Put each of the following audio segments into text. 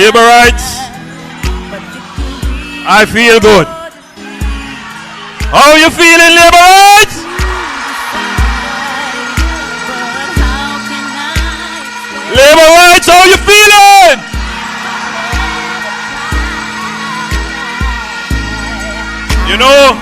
Labor rights. I feel good. How you feeling, labor rights? Labor rights, how you feeling? You know,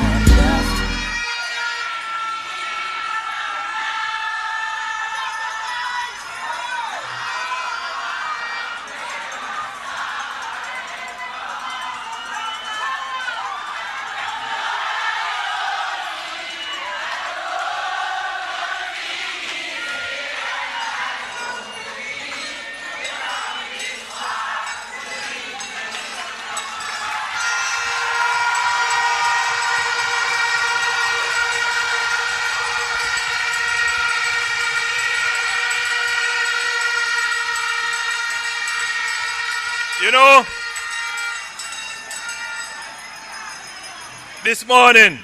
this morning,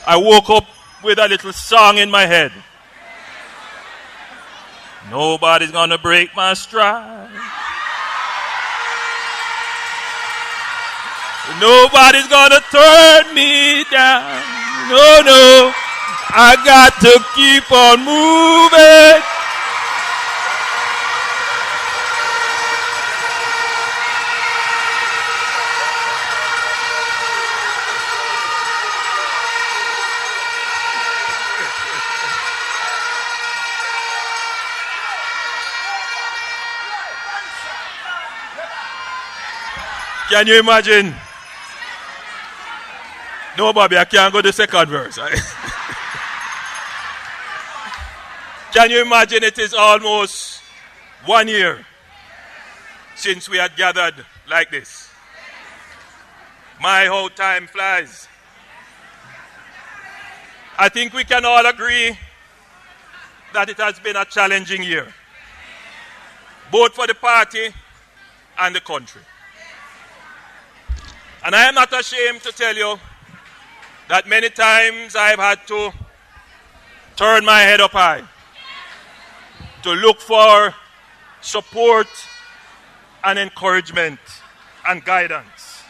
I woke up with a little song in my head. Nobody's gonna break my stride. Nobody's gonna turn me down. No, no, I got to keep on moving. Can you imagine? No, Bobby, I can't go to the second verse. Can you imagine it is almost 1 year since we had gathered like this? My, how time flies. I think we can all agree that it has been a challenging year, both for the party and the country. And I am not ashamed to tell you that many times I've had to turn my head up high to look for support and encouragement and guidance.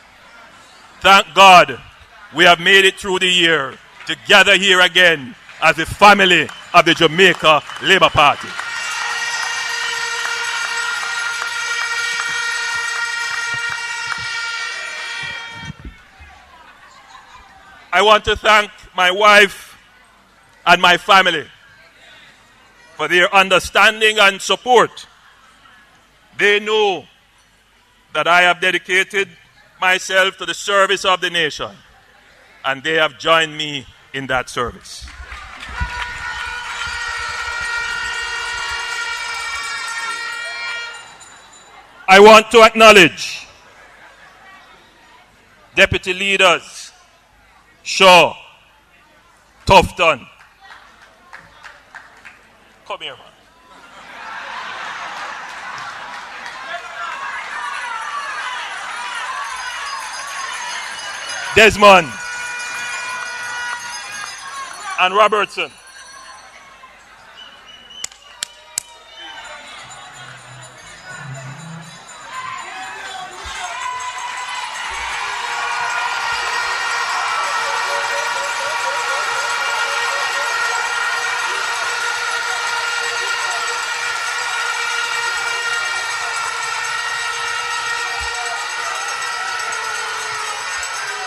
Thank God we have made it through the year to gather here again as the family of the Jamaica Labour Party. I want to thank my wife and my family for their understanding and support. They know that I have dedicated myself to the service of the nation, and they have joined me in that service. I want to acknowledge Deputy Leaders Shaw, Tufton. Come here, man. Desmond and Robertson.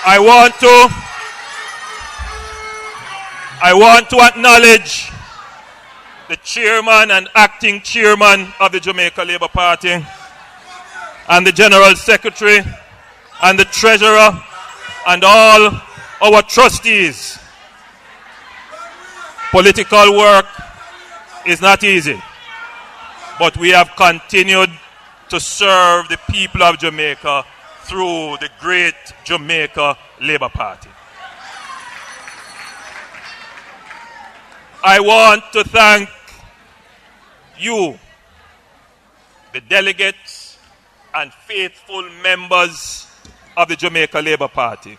I want to acknowledge the chairman and acting chairman of the Jamaica Labour Party and the general secretary and the treasurer and all our trustees. Political work is not easy, but we have continued to serve the people of Jamaica through the great Jamaica Labour Party. I want to thank you, the delegates and faithful members of the Jamaica Labour Party.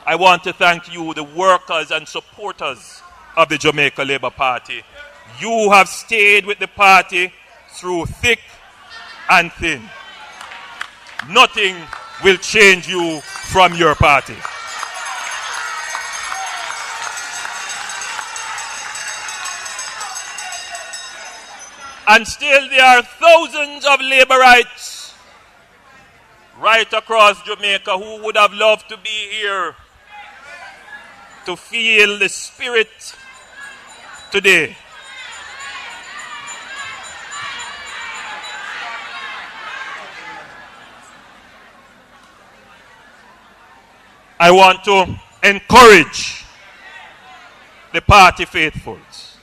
I want to thank you, the workers and supporters of the Jamaica Labour Party. You have stayed with the party through thick and thin. Nothing will change you from your party. And still there are thousands of laborites right across Jamaica who would have loved to be here to feel the spirit today. I want to encourage the party faithfuls.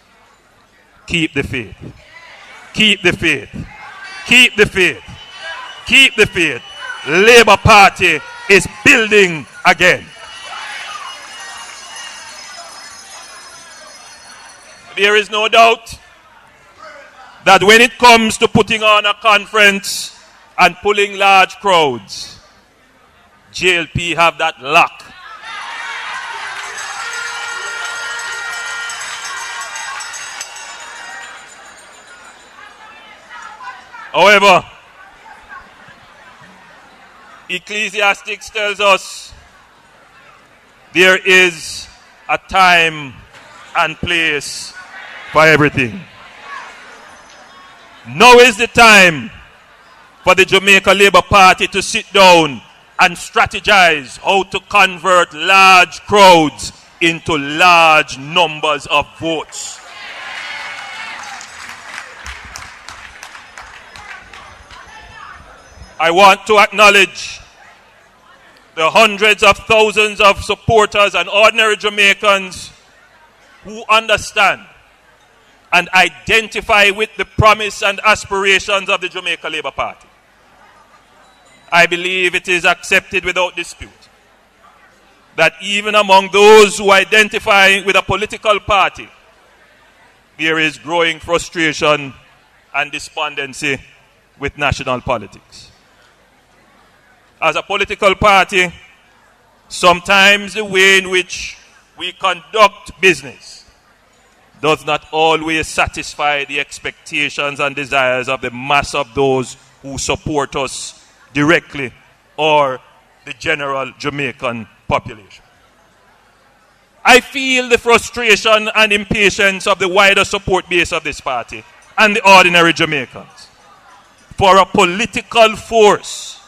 Keep the faith. Keep the faith. Keep the faith. Keep the faith. Labour Party is building again. There is no doubt that when it comes to putting on a conference and pulling large crowds, JLP have that luck. However, Ecclesiastics tells us there is a time and place for everything. Now is the time for the Jamaica Labour Party to sit down and strategize how to convert large crowds into large numbers of votes. I want to acknowledge the hundreds of thousands of supporters and ordinary Jamaicans who understand and identify with the promise and aspirations of the Jamaica Labour Party. I believe it is accepted without dispute that even among those who identify with a political party, there is growing frustration and despondency with national politics. As a political party, sometimes the way in which we conduct business does not always satisfy the expectations and desires of the mass of those who support us directly or the general Jamaican population. I feel the frustration and impatience of the wider support base of this party and the ordinary Jamaicans for a political force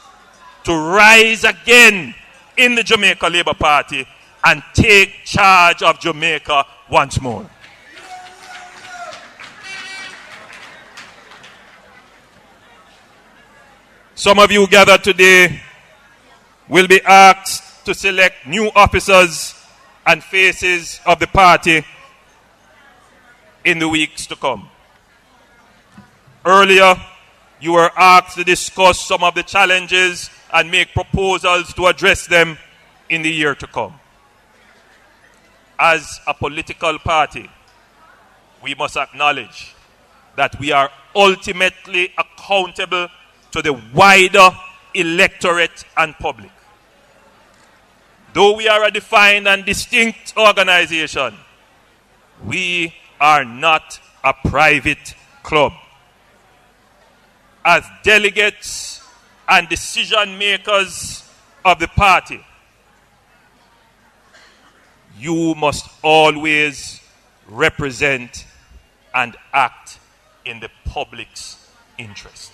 to rise again in the Jamaica Labour Party and take charge of Jamaica once more. Some of you gathered today will be asked to select new officers and faces of the party in the weeks to come. Earlier, you were asked to discuss some of the challenges and make proposals to address them in the year to come. As a political party, we must acknowledge that we are ultimately accountable to the wider electorate and public. Though we are a defined and distinct organization, we are not a private club. As delegates and decision makers of the party, you must always represent and act in the public's interest.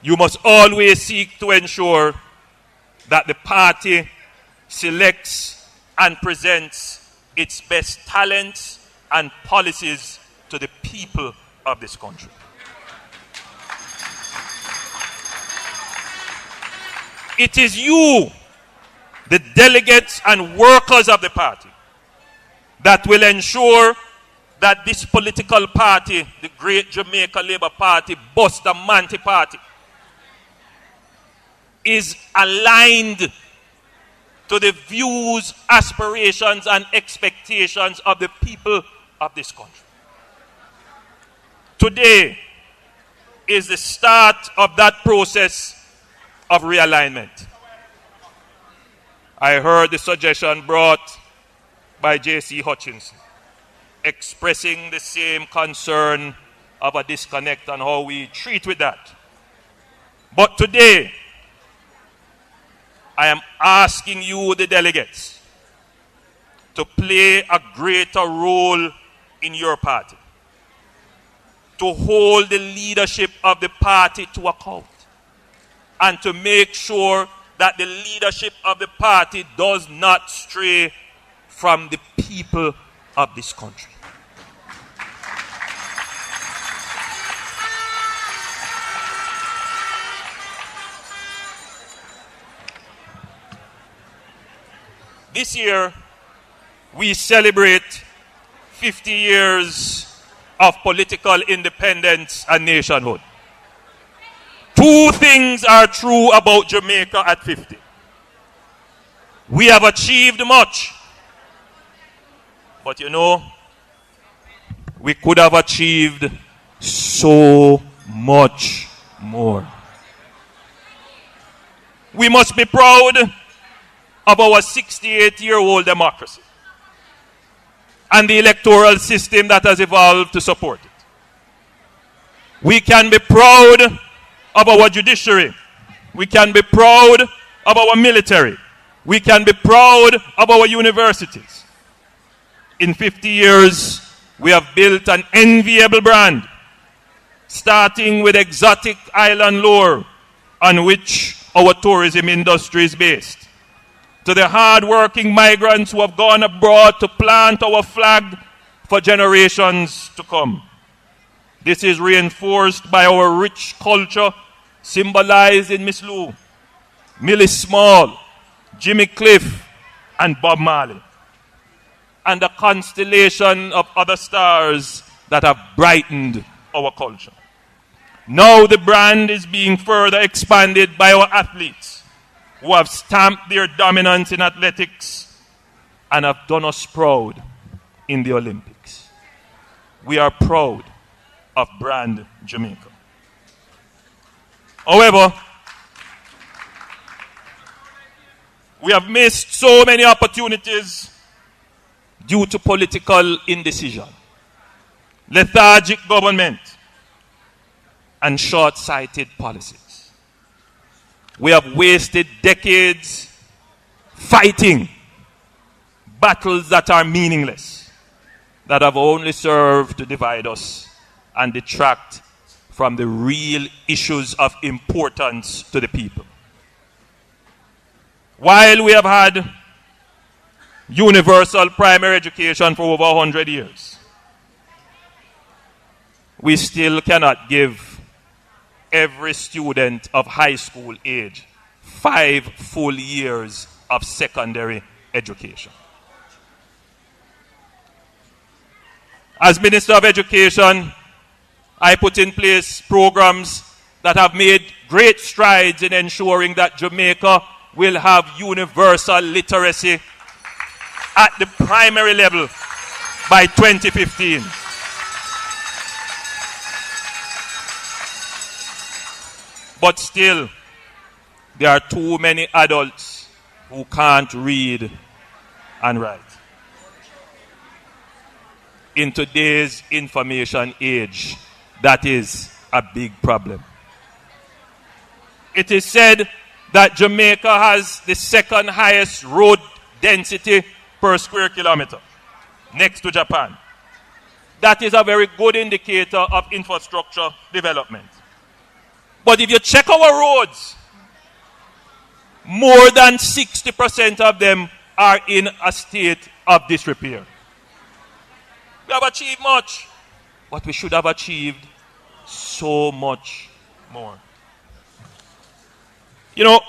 You must always seek to ensure that the party selects and presents its best talents and policies to the people of this country. It is you, the delegates and workers of the party, that will ensure that this political party, the great Jamaica Labour Party, Bustamante Party, is aligned to the views, aspirations, and expectations of the people of this country. Today is the start of that process of realignment. I heard the suggestion brought by J.C. Hutchinson, expressing the same concern of a disconnect on how we treat with that. But today, I am asking you, the delegates, to play a greater role in your party, to hold the leadership of the party to account, and to make sure that the leadership of the party does not stray from the people of this country. This year, we celebrate 50 years of political independence and nationhood. Two things are true about Jamaica at 50. We have achieved much, but you know, we could have achieved so much more. We must be proud of our 68-year-old democracy and the electoral system that has evolved to support it. We can be proud of our judiciary. We can be proud of our military. We can be proud of our universities. In 50 years, we have built an enviable brand, starting with exotic island lore on which our tourism industry is based, to the hard-working migrants who have gone abroad to plant our flag for generations to come. This is reinforced by our rich culture symbolized in Miss Lou, Millie Small, Jimmy Cliff, and Bob Marley, and the constellation of other stars that have brightened our culture. Now the brand is being further expanded by our athletes, who have stamped their dominance in athletics and have done us proud in the Olympics. We are proud of brand Jamaica. However, we have missed so many opportunities due to political indecision, lethargic government, and short-sighted policies. We have wasted decades fighting battles that are meaningless, that have only served to divide us and detract from the real issues of importance to the people. While we have had universal primary education for over 100 years, we still cannot give every student of high school age 5 full years of secondary education. As Minister of Education, I put in place programs that have made great strides in ensuring that Jamaica will have universal literacy at the primary level by 2015. But still, there are too many adults who can't read and write. In today's information age, that is a big problem. It is said that Jamaica has the second highest road density per square kilometer, next to Japan. That is a very good indicator of infrastructure development. But if you check our roads, more than 60% of them are in a state of disrepair. We have achieved much, but we should have achieved so much more. You know,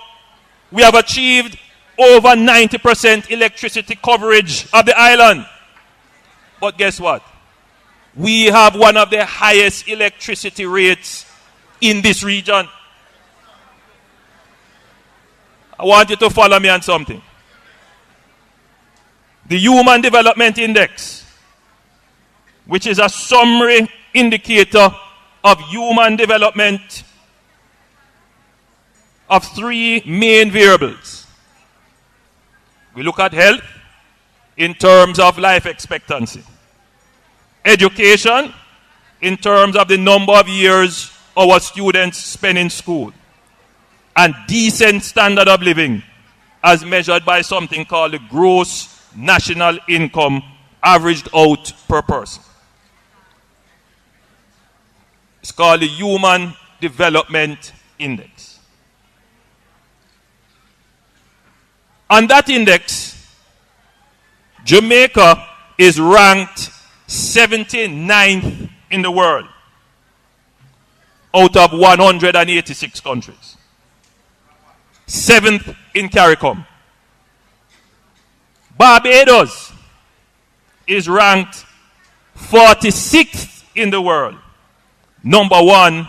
we have achieved over 90% electricity coverage of the island. But guess what? We have one of the highest electricity rates in this region. I want you to follow me on something. The Human Development Index, which is a summary indicator of human development of 3 main variables. We look at health in terms of life expectancy, education in terms of the number of years our students spend in school and decent standard of living as measured by something called the gross national income averaged out per person. It's called the Human Development Index. On that index, Jamaica is ranked 79th in the world out of 186 countries. 7th in CARICOM. Barbados is ranked 46th in the world, number 1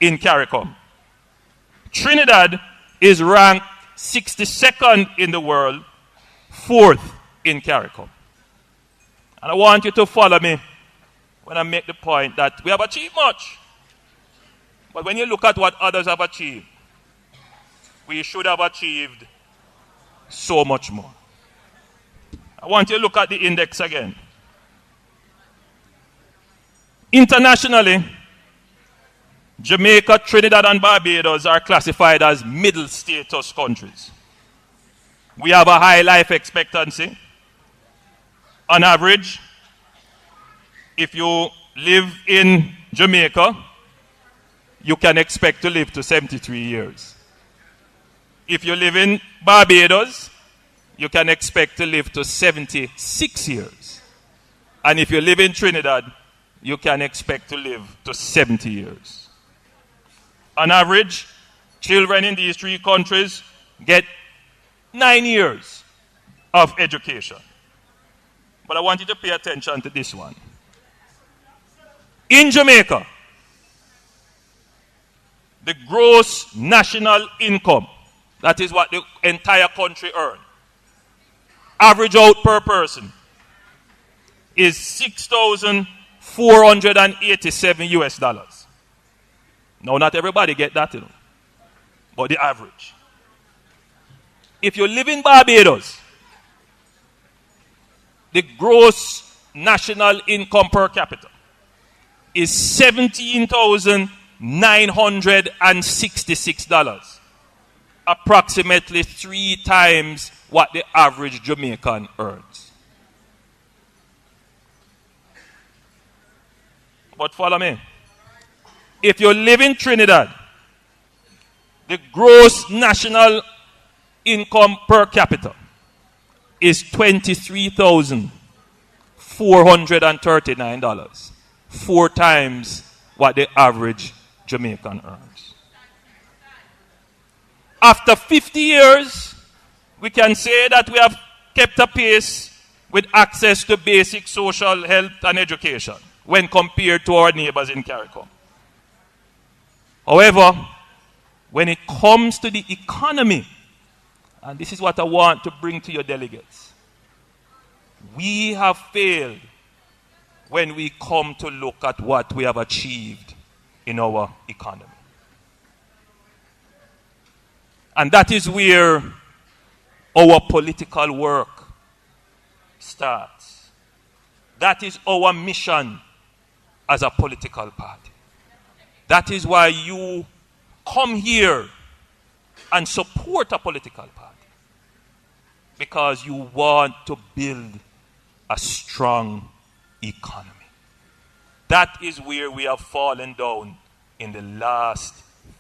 in CARICOM. Trinidad is ranked 62nd in the world, 4th in CARICOM. And I want you to follow me when I make the point that we have achieved much. But when you look at what others have achieved, we should have achieved so much more. I want you to look at the index again. Internationally, Jamaica, Trinidad, and Barbados are classified as middle status countries. We have a high life expectancy. On average, if you live in Jamaica, you can expect to live to 73 years. If you live in Barbados, you can expect to live to 76 years. And if you live in Trinidad, you can expect to live to 70 years. On average, children in these 3 countries get 9 years of education. But I want you to pay attention to this one. In Jamaica, the gross national income, that is what the entire country earns, average out per person, is $6,487 US. Now, not everybody get that, but the average. If you live in Barbados, the gross national income per capita is $17,966, approximately 3 times what the average Jamaican earns. But follow me. If you live in Trinidad, the gross national income per capita is $23,439, 4 times what the average Jamaican earns. After 50 years, we can say that we have kept a pace with access to basic social health and education when compared to our neighbors in CARICOM. However, when it comes to the economy, and this is what I want to bring to your delegates, we have failed when we come to look at what we have achieved in our economy. And that is where our political work starts. That is our mission as a political party. That is why you come here and support a political party. Because you want to build a strong economy. That is where we have fallen down in the last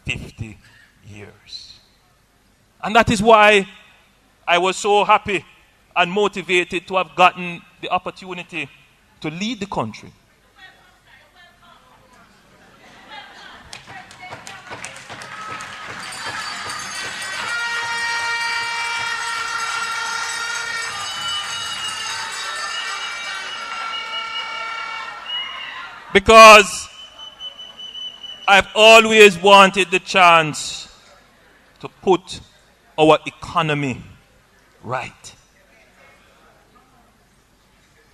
50 years. And that is why I was so happy and motivated to have gotten the opportunity to lead the country. Because I've always wanted the chance to put our economy right.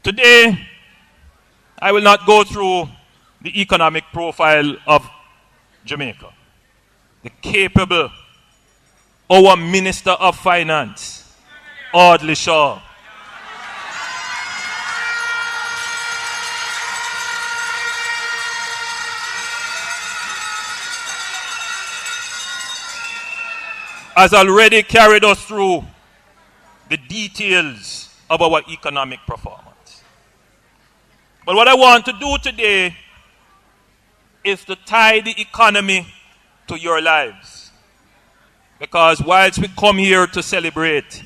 Today, I will not go through the economic profile of Jamaica. The capable, our Minister of Finance, Audley Shaw, has already carried us through the details of our economic performance. But what I want to do today is to tie the economy to your lives. Because whilst we come here to celebrate,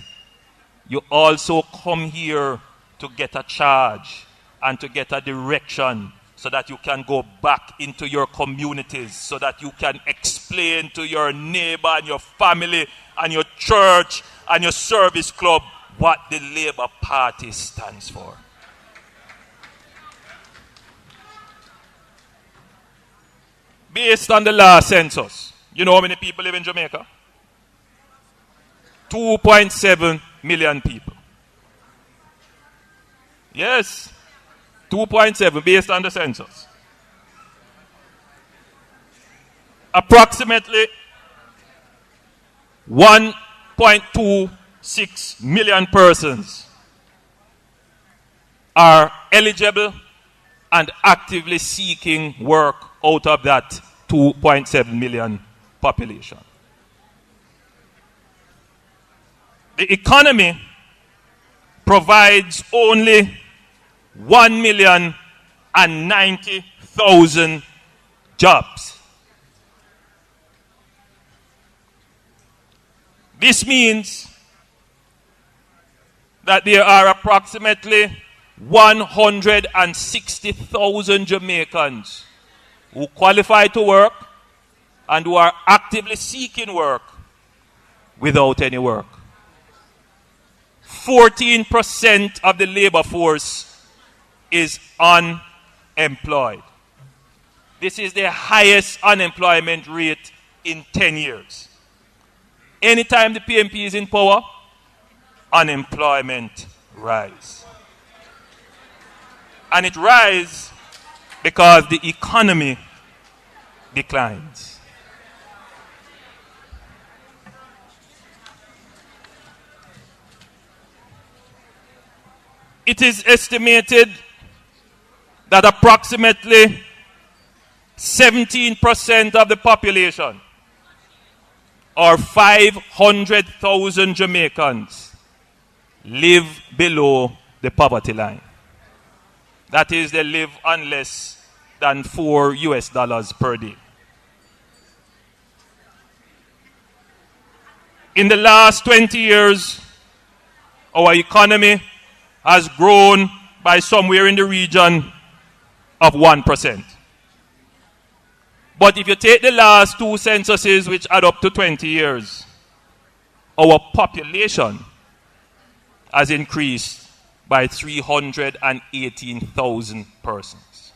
you also come here to get a charge and to get a direction so that you can go back into your communities, so that you can explain to your neighbor and your family and your church and your service club what the Labour Party stands for. Based on the last census, you know how many people live in Jamaica? 2.7 million people. Yes, 2.7 based on the census. Approximately 1.26 million persons are eligible and actively seeking work out of that 2.7 million population. The economy provides only 1,090,000 jobs. This means that there are approximately 160,000 Jamaicans who qualify to work and who are actively seeking work without any work. 14% of the labor force is unemployed. This is the highest unemployment rate in 10 years. Anytime the PMP is in power, unemployment rises. And it rises because the economy declines. It is estimated that approximately 17% of the population, or 500,000 Jamaicans, live below the poverty line. That is, they live on less than $4 per day. In the last 20 years, our economy has grown by somewhere in the region of 1%. But if you take the last two censuses, which add up to 20 years, our population has increased by 318,000 persons.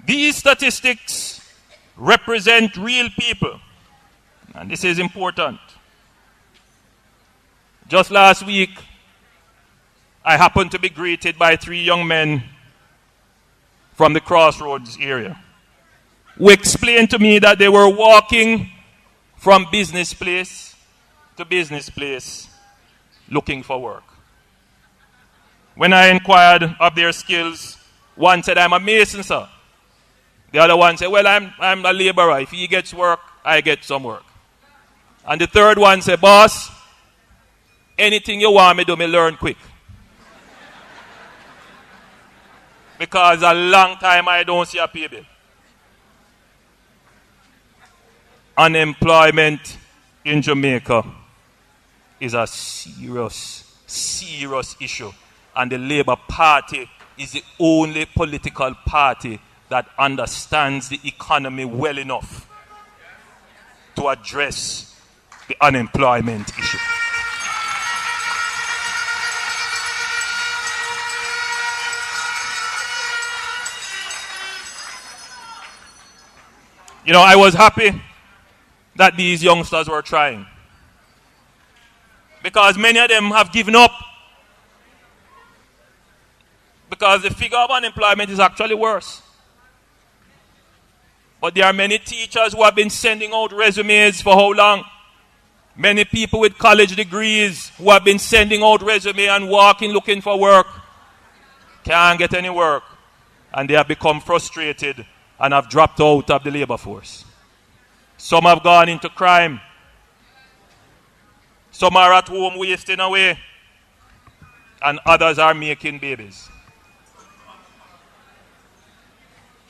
These statistics represent real people, and this is important. Just last week, I happened to be greeted by 3 young men from the Crossroads area who explained to me that they were walking from business place to business place looking for work. When I inquired of their skills, one said, "I'm a mason, sir." The other one said, "Well, I'm a laborer. If he gets work, I get some work." And the third one said, "Boss, anything you want me to do, me learn quick. Because a long time I don't see a pay bill." Unemployment in Jamaica is a serious, serious issue. And the Labour Party is the only political party that understands the economy well enough to address the unemployment issue. You know, I was happy that these youngsters were trying, because many of them have given up, because the figure of unemployment is actually worse. But there are many teachers who have been sending out resumes for how long? Many people with college degrees who have been sending out resumes and walking looking for work, can't get any work, and they have become frustrated and have dropped out of the labor force. Some have gone into crime. Some are at home wasting away. And others are making babies.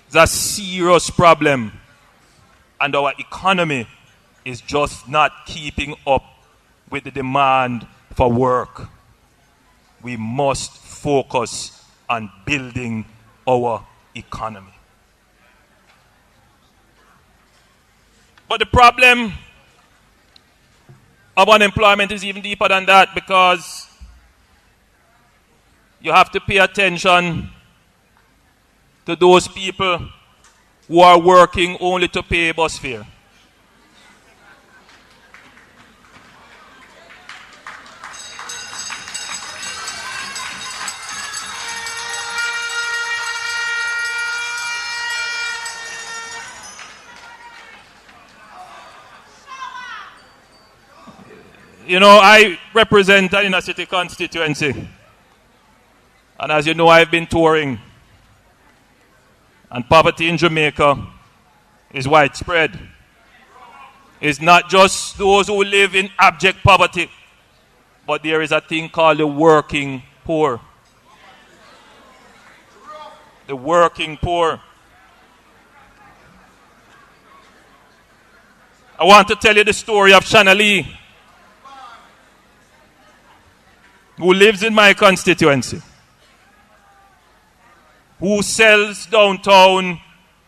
It's a serious problem. And our economy is just not keeping up with the demand for work. We must focus on building our economy. But the problem of unemployment is even deeper than that, because you have to pay attention to those people who are working only to pay bus fare. You know, I represent an inner city constituency. And as you know, I've been touring. And poverty in Jamaica is widespread. It's not just those who live in abject poverty, but there is a thing called the working poor. The working poor. I want to tell you the story of Shanna Lee, who lives in my constituency, who sells downtown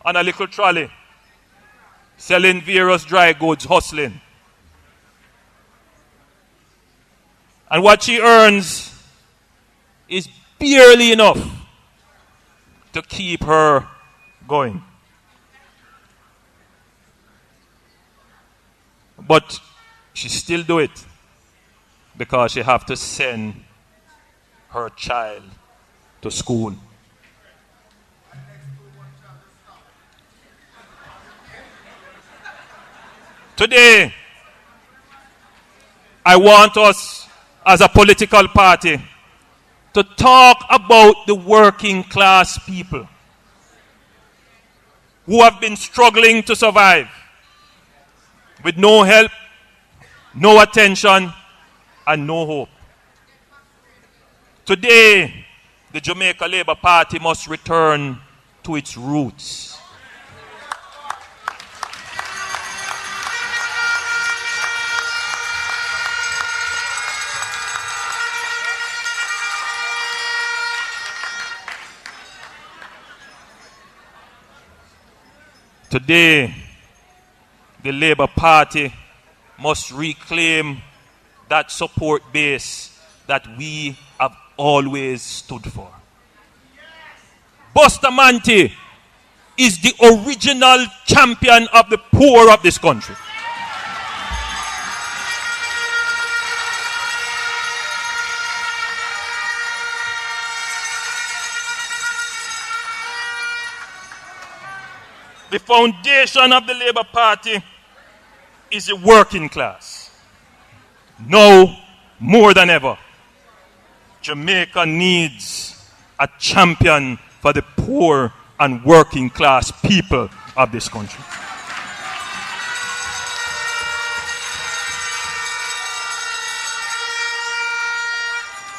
on a little trolley, selling various dry goods, hustling. And what she earns is barely enough to keep her going. But she still do it because she have to send her child to school. Today, I want us as a political party to talk about the working class people who have been struggling to survive with no help, no attention, and no hope. Today, the Jamaica Labour Party must return to its roots. Today, the Labour Party must reclaim that support base that we have always stood for. Bustamante is the original champion of the poor of this country. The foundation of the Labour Party is the working class. Now, more than ever, Jamaica needs a champion for the poor and working class people of this country.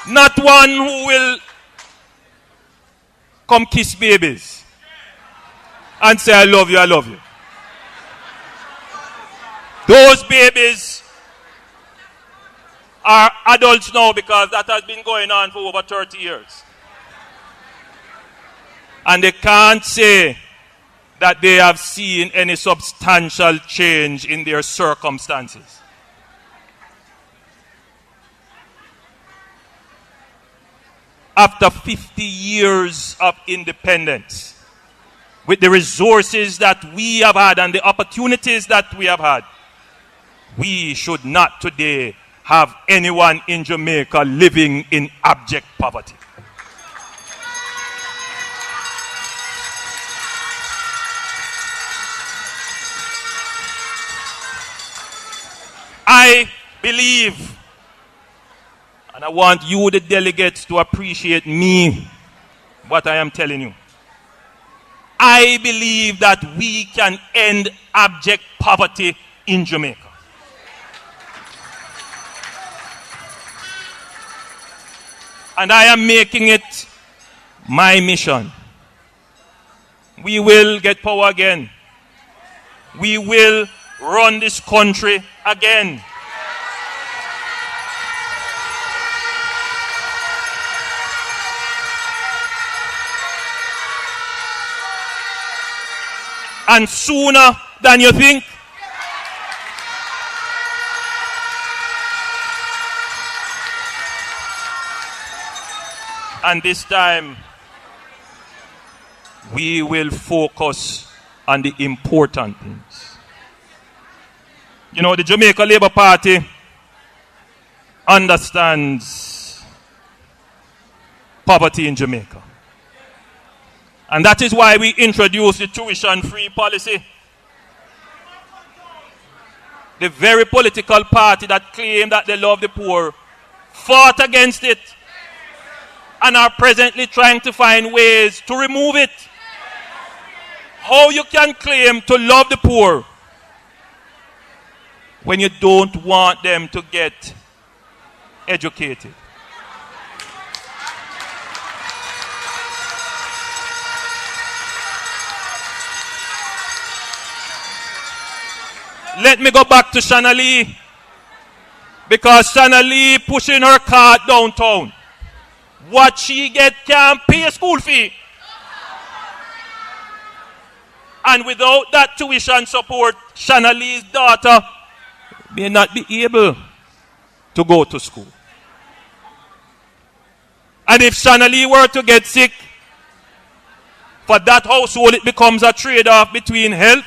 Not one who will come kiss babies and say, I love you, I love you. Those babies are adults now because that has been going on for over 30 years. And they can't say that they have seen any substantial change in their circumstances. After 50 years of independence, with the resources that we have had and the opportunities that we have had, we should not today have anyone in Jamaica living in abject poverty. I believe, and I want you, the delegates, to appreciate me, what I am telling you. I believe that we can end abject poverty in Jamaica. And I am making it my mission. We will get power again. We will run this country again. And sooner than you think. And this time, we will focus on the important things. You know, the Jamaica Labour Party understands poverty in Jamaica. And that is why we introduced the tuition-free policy. The very political party that claimed that they love the poor fought against it and are presently trying to find ways to remove it. How you can claim to love the poor when you don't want them to get educated? Let me go back to Shanna Lee, because Shanna Lee pushing her cart downtown. What she get can't pay a school fee. And without that tuition support, Shanna Lee's daughter may not be able to go to school. And if Shanna Lee were to get sick, for that household it becomes a trade-off between health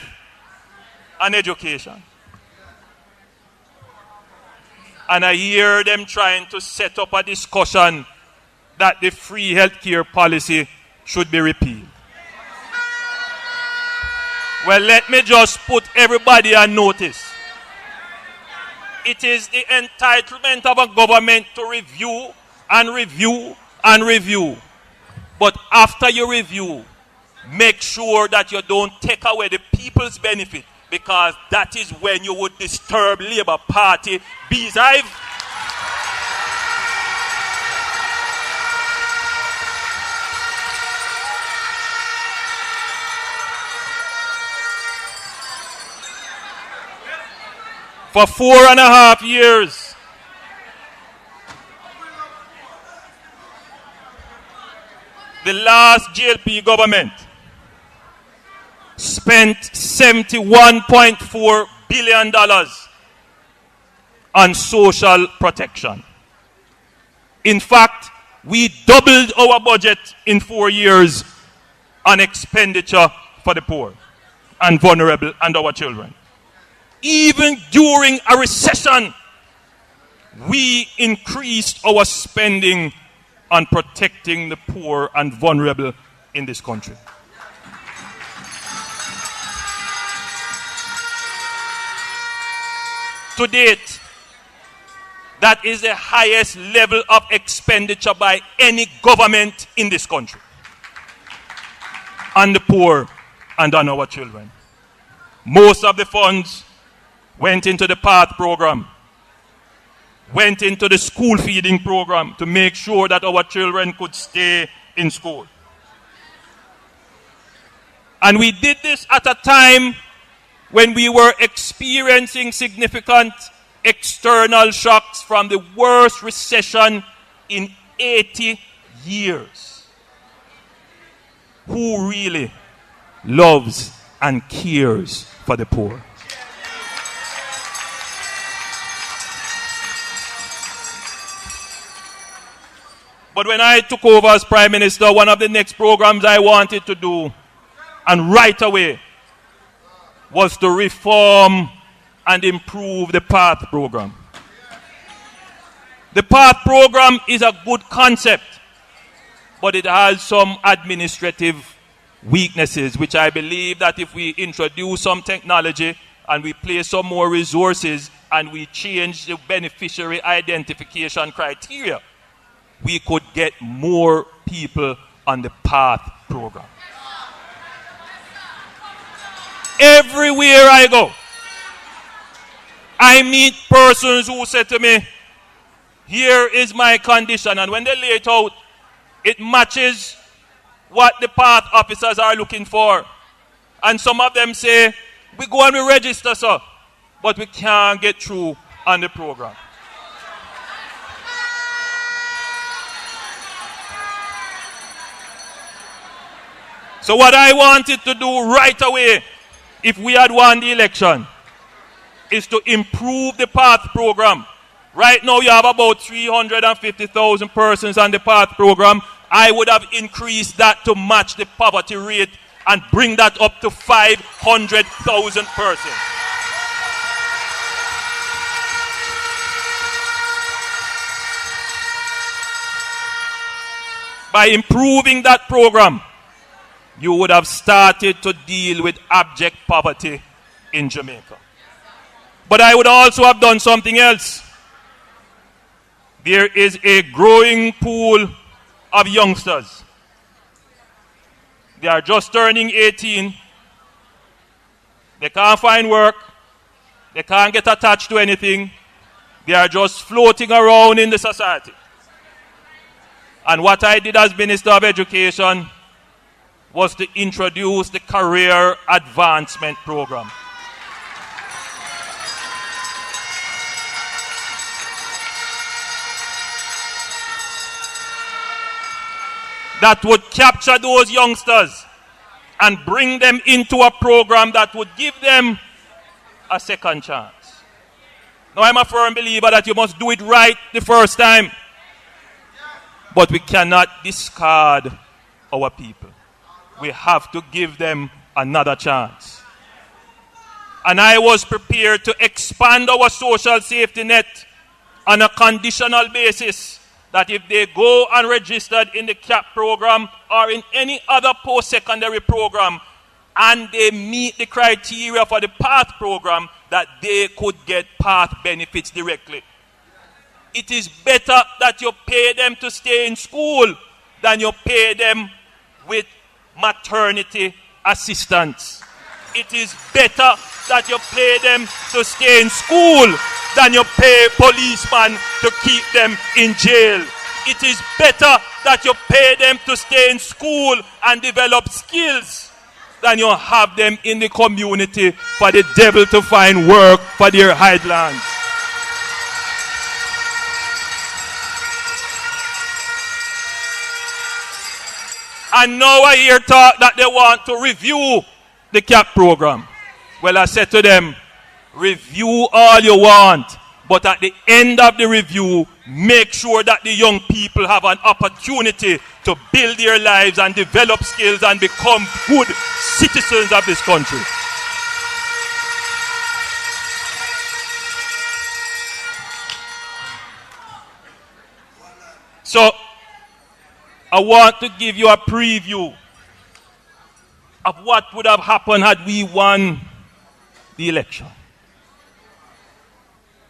and education. And I hear them trying to set up a discussion that the free healthcare policy should be repealed. Well, let me just put everybody on notice. It is the entitlement of a government to review and review and review. But after you review, make sure that you don't take away the people's benefit, because that is when you would disturb Labour Party beehive. For 4.5 years, the last JLP government spent $71.4 billion on social protection. In fact, we doubled our budget in 4 years on expenditure for the poor and vulnerable and our children. Even during a recession, we increased our spending on protecting the poor and vulnerable in this country. To date, that is the highest level of expenditure by any government in this country on the poor and on our children. Most of the funds went into the PATH program, went into the school feeding program to make sure that our children could stay in school. And we did this at a time when we were experiencing significant external shocks from the worst recession in 80 years. Who really loves and cares for the poor? But when I took over as Prime Minister, one of the next programs I wanted to do, and right away, was to reform and improve the PATH program. The PATH program is a good concept, but it has some administrative weaknesses, which I believe that if we introduce some technology and we place some more resources and we change the beneficiary identification criteria, we could get more people on the PATH program. Everywhere I go, I meet persons who say to me, here is my condition. And when they lay it out, it matches what the path officers are looking for. And some of them say, we go and we register, sir, but we can't get through on the program. So what I wanted to do right away, if we had won the election, is to improve the PATH program. Right now you have about 350,000 persons on the PATH program. I would have increased that to match the poverty rate and bring that up to 500,000 persons. By improving that program, you would have started to deal with abject poverty in Jamaica. But I would also have done something else. There is a growing pool of youngsters. They are just turning 18. They can't find work. They can't get attached to anything. They are just floating around in the society. And what I did as Minister of Education was to introduce the Career Advancement Program. That would capture those youngsters and bring them into a program that would give them a second chance. Now, I'm a firm believer that you must do it right the first time. But we cannot discard our people. We have to give them another chance. And I was prepared to expand our social safety net on a conditional basis, that if they go unregistered in the CAP program or in any other post-secondary program and they meet the criteria for the PATH program, that they could get PATH benefits directly. It is better that you pay them to stay in school than you pay them with maternity assistance. It is better that you pay them to stay in school than you pay policemen to keep them in jail. It is better that you pay them to stay in school and develop skills than you have them in the community for the devil to find work for their highlands. And now I hear talk that they want to review the CAP program. Well, I said to them, review all you want, but at the end of the review, make sure that the young people have an opportunity to build their lives and develop skills and become good citizens of this country. So, I want to give you a preview of what would have happened had we won the election.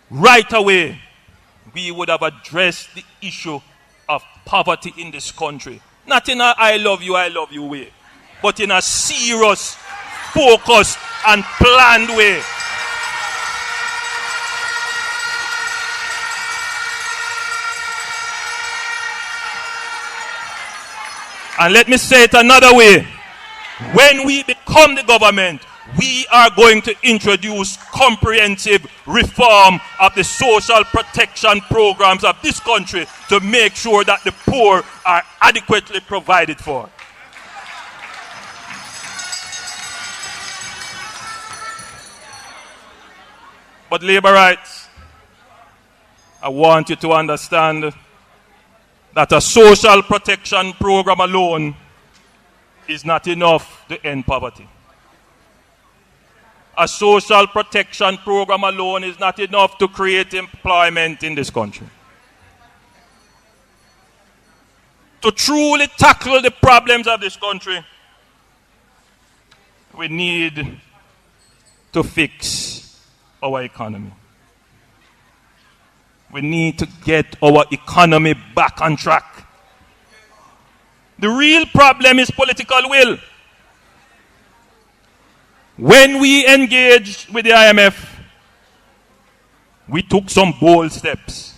Right away, we would have addressed the issue of poverty in this country. Not in a I love you way, but in a serious, focused, and planned way. And let me say it another way. When we become the government, we are going to introduce comprehensive reform of the social protection programs of this country to make sure that the poor are adequately provided for. But labor rights, I want you to understand that a social protection program alone is not enough to end poverty. A social protection program alone is not enough to create employment in this country. To truly tackle the problems of this country, we need to fix our economy. We need to get our economy back on track. The real problem is political will. When we engaged with the IMF, we took some bold steps.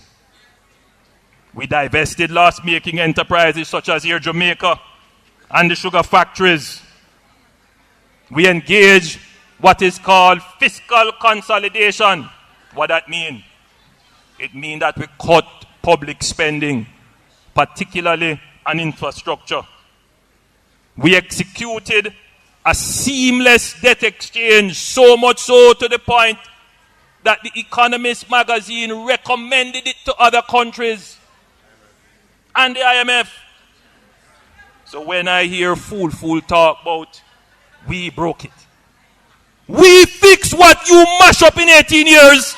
We divested loss-making enterprises such as Air Jamaica and the sugar factories. We engaged what is called fiscal consolidation. What that mean? It means that we cut public spending, particularly on infrastructure. We executed a seamless debt exchange, so much so to the point that the Economist magazine recommended it to other countries and the IMF. So when I hear fool talk about we broke it, we fix what you mash up in 18 years.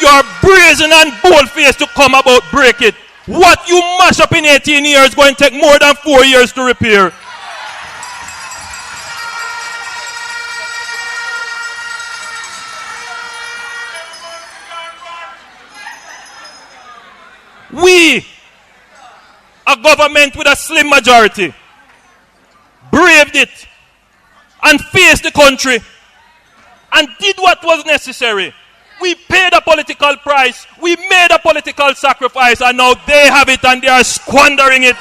You're brazen and bold-faced to come about break it. What you mash up in 18 years is going to take more than 4 years to repair. We, a government with a slim majority, braved it and faced the country and did what was necessary. We paid a political price, we made a political sacrifice, and now they have it and they are squandering it.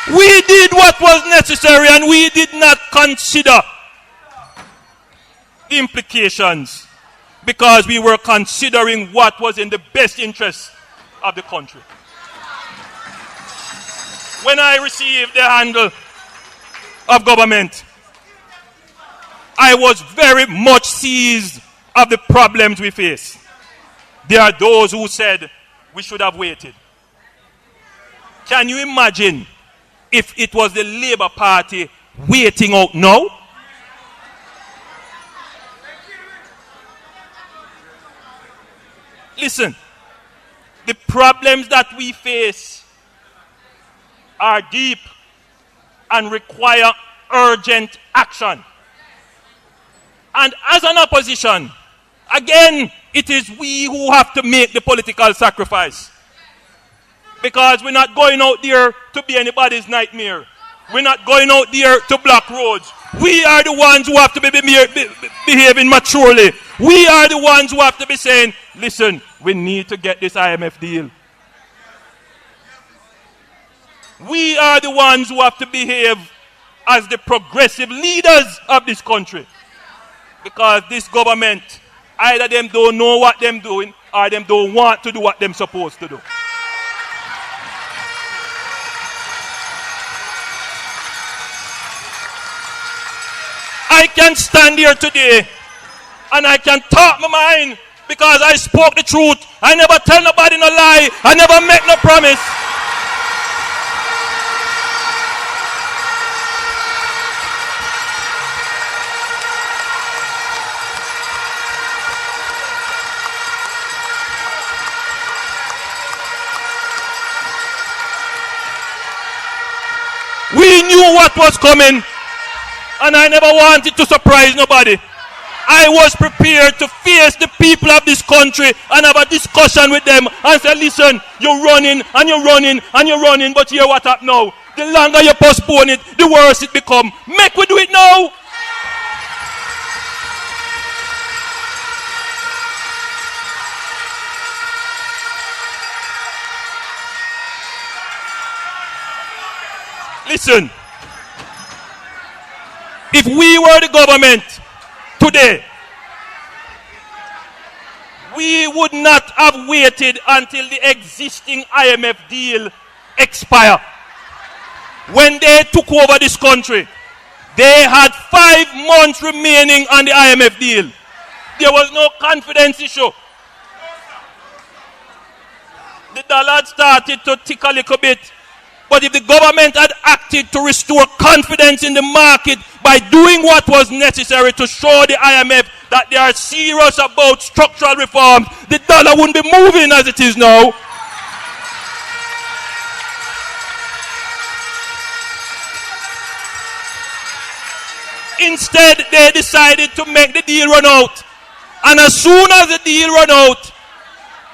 We did what was necessary and we did not consider the implications because we were considering what was in the best interest of the country. When I received the handle of government, I was very much seized of the problems we face. There are those who said we should have waited. Can you imagine if it was the Labour Party waiting out now? Listen, the problems that we face are deep and require urgent action. And as an opposition, again, it is we who have to make the political sacrifice. Because we're not going out there to be anybody's nightmare. We're not going out there to block roads. We are the ones who have to be behaving maturely. We are the ones who have to be saying, listen, we need to get this IMF deal. We are the ones who have to behave as the progressive leaders of this country. Because this government, either them don't know what them doing or them don't want to do what them supposed to do. I can stand here today and I can talk my mind because I spoke the truth. I never tell nobody no lie. I never make no promise. We knew what was coming, and I never wanted to surprise nobody. I was prepared to face the people of this country and have a discussion with them and say, listen, you're running and you're running and you're running, but hear what happened now. The longer you postpone it, the worse it become. Make we do it now. Listen, if we were the government today, we would not have waited until the existing IMF deal expired. When they took over this country, they had 5 months remaining on the IMF deal. There was no confidence issue. The dollar had started to tick a little bit. But if the government had acted to restore confidence in the market by doing what was necessary to show the IMF that they are serious about structural reforms, the dollar wouldn't be moving as it is now. Instead, they decided to make the deal run out. And as soon as the deal run out,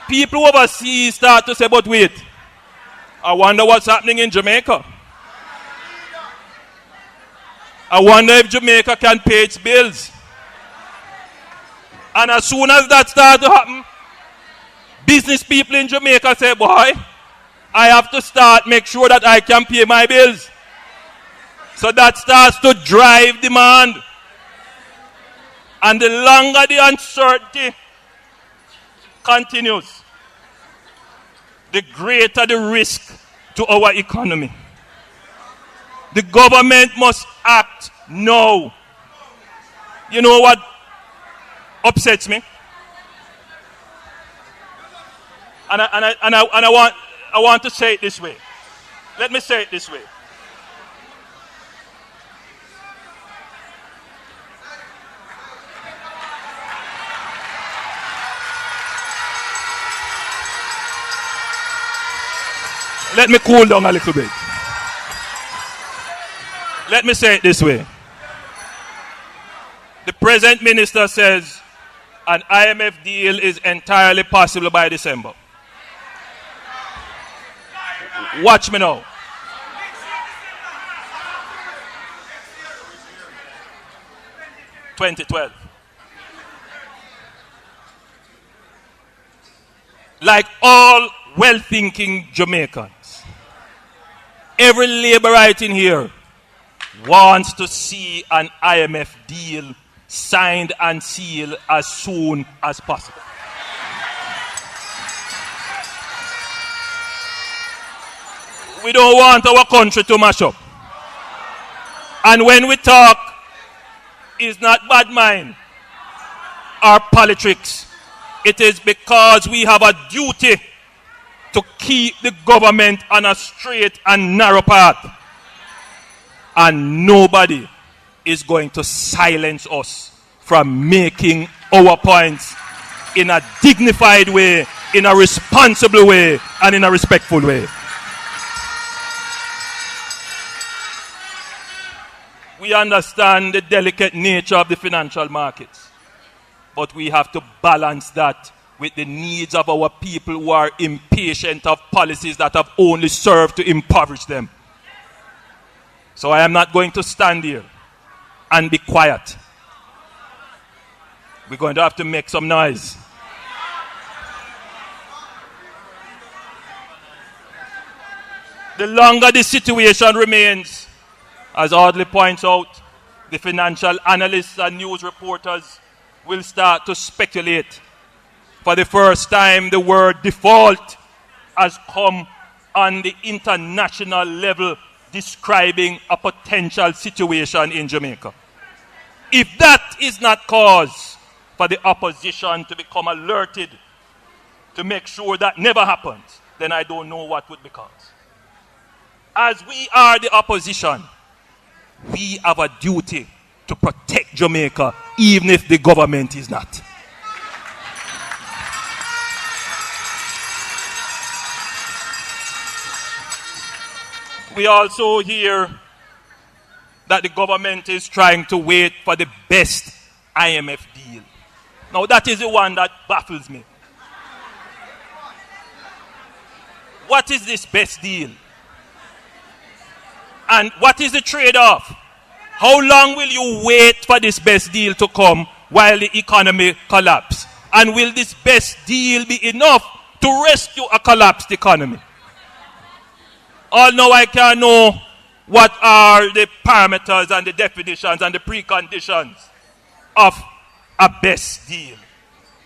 people overseas start to say, but wait, I wonder what's happening in Jamaica. I wonder if Jamaica can pay its bills. And as soon as that starts to happen, business people in Jamaica say, boy, I have to start make sure that I can pay my bills. So that starts to drive demand. And the longer the uncertainty continues, the greater the risk to our economy. The government must act now. You know what upsets me? And I want to say it this way. Let me say it this way. Let me cool down a little bit. Let me say it this way. The present minister says an IMF deal is entirely possible by December. Watch me now. (2012). Like all well-thinking Jamaicans, every labourite in here wants to see an IMF deal signed and sealed as soon as possible. We don't want our country to mash up. And when we talk, it's not bad mind or politics. It is because we have a duty to keep the government on a straight and narrow path. And nobody is going to silence us from making our points in a dignified way, in a responsible way, and in a respectful way. We understand the delicate nature of the financial markets, but we have to balance that with the needs of our people who are impatient of policies that have only served to impoverish them. So I am not going to stand here and be quiet. We're going to have to make some noise. The longer the situation remains, as Audley points out, the financial analysts and news reporters will start to speculate. For the first time, the word default has come on the international level, describing a potential situation in Jamaica. If that is not cause for the opposition to become alerted to make sure that never happens, then I don't know what would be cause. As we are the opposition, we have a duty to protect Jamaica, even if the government is not. We also hear that the government is trying to wait for the best IMF deal. Now that is the one that baffles me. What is this best deal? And what is the trade-off? How long will you wait for this best deal to come while the economy collapses? And will this best deal be enough to rescue a collapsed economy? All now I can know what are the parameters and the definitions and the preconditions of a best deal.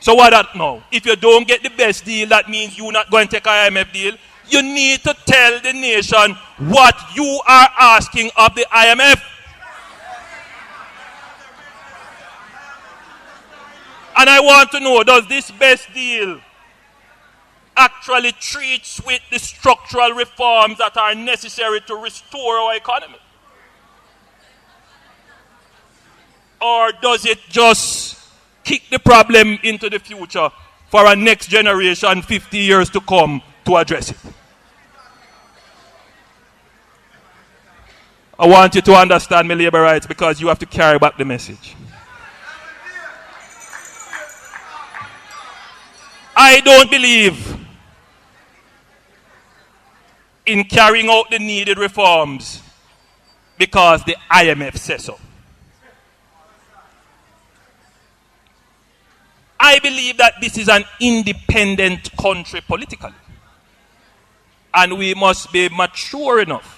So what that now? If you don't get the best deal, that means you're not going to take an IMF deal. You need to tell the nation what you are asking of the IMF. And I want to know, does this best deal actually treats with the structural reforms that are necessary to restore our economy? Or does it just kick the problem into the future for our next generation, 50 years to come, to address it? I want you to understand my labor rights because you have to carry back the message. I don't believe in carrying out the needed reforms because the IMF says so. I believe that this is an independent country politically. And we must be mature enough